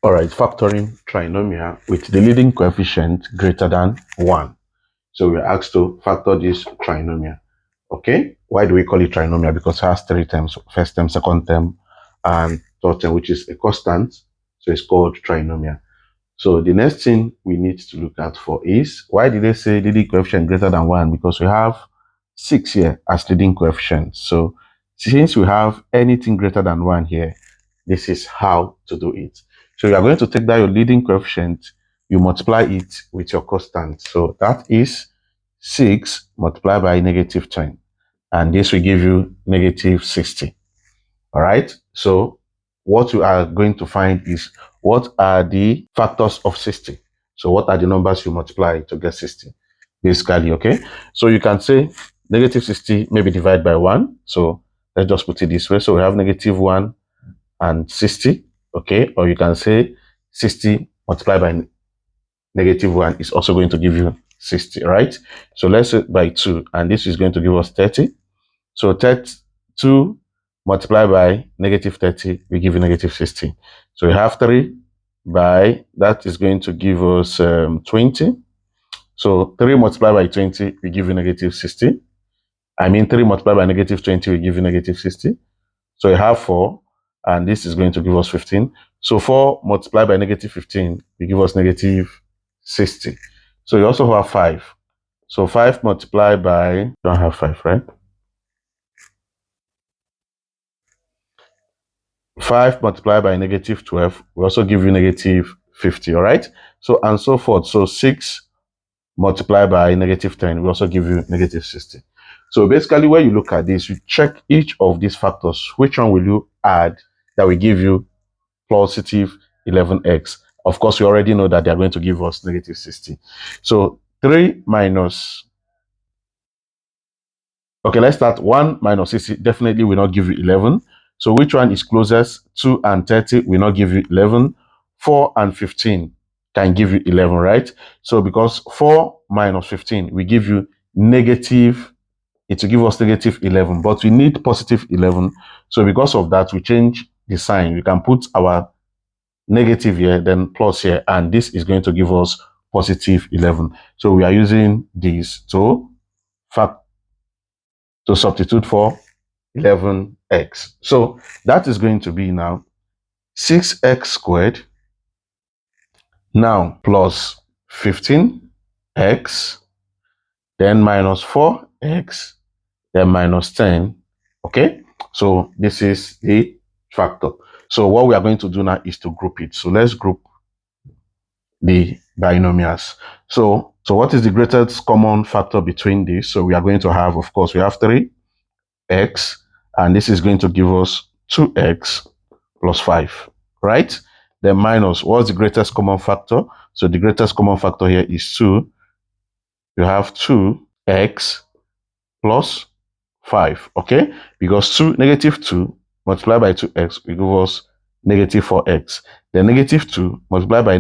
All right, factoring trinomial with the leading coefficient greater than 1. So we're asked to factor this trinomial. Okay, why do we call it trinomial? Because it has three terms: first term, second term, and third term, which is a constant. So it's called trinomial. So the next thing we need to look at for is, why did they say leading coefficient greater than 1? Because we have 6 here as leading coefficient. So since we have anything greater than 1 here, this is how to do it. So you are going to take that your leading coefficient, you multiply it with your constant. So that is 6 multiplied by negative 10. And this will give you negative 60. All right. So what you are going to find is, what are the factors of 60? So what are the numbers you multiply to get 60? Basically, okay. So you can say negative 60 maybe divided by 1. So let's just put it this way. So we have negative 1 and 60. Okay. Or you can say 60 multiplied by negative 1 is also going to give you 60, right? So let's say by 2, and this is going to give us 30. So 2 multiplied by negative 30 will give you negative 60. So we have 3 by, that is going to give us 20. So 3 multiplied by 20 will give you negative 60. I mean 3 multiplied by negative 20 will give you negative 60. So you have 4, and this is going to give us 15. So 4 multiplied by negative 15 will give us negative 60. So you also have 5. So 5 multiplied by, don't have 5, right? 5 multiplied by negative 12 will also give you negative 50, all right? So, and so forth. So 6 multiplied by negative 10 will also give you negative 60. So basically, when you look at this, you check each of these factors. Which one will you add that will give you positive 11x? Of course, we already know that they are going to give us negative 60. So 3 minus, okay, let's start. 1 minus 60 definitely will not give you 11. So which one is closest? 2 and 30 will not give you 11. 4 and 15 can give you 11, right? So because 4 minus 15 will give you negative, it will give us negative 11, but we need positive 11. So because of that, we change the sign. We can put our negative here, then plus here, and this is going to give us positive 11. So we are using this to substitute for 11x. So that is going to be now 6x squared now plus 15x, then minus 4x, then minus 10. Okay, so this is the factor. So what we are going to do now is to group it. So let's group the binomials. So what is the greatest common factor between these? So we are going to have, of course, we have 3x, and this is going to give us 2x plus 5, right? Then minus, what's the greatest common factor? So the greatest common factor here is 2. You have 2x plus 5, okay? Because negative 2 multiplied by 2x will give us negative 4x. Then negative 2 multiplied by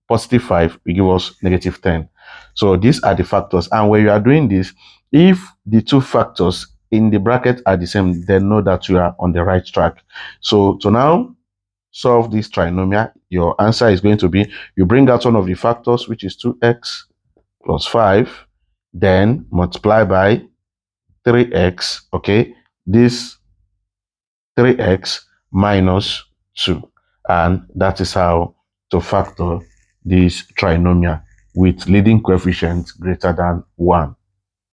positive 5 will give us negative 10. So these are the factors. And when you are doing this, if the two factors in the bracket are the same, then know that you are on the right track. So to now solve this trinomial, your answer is going to be, you bring out one of the factors, which is 2x plus 5, then multiply by 3x, okay? This 3x minus 2. And that is how to factor this trinomial with leading coefficients greater than 1.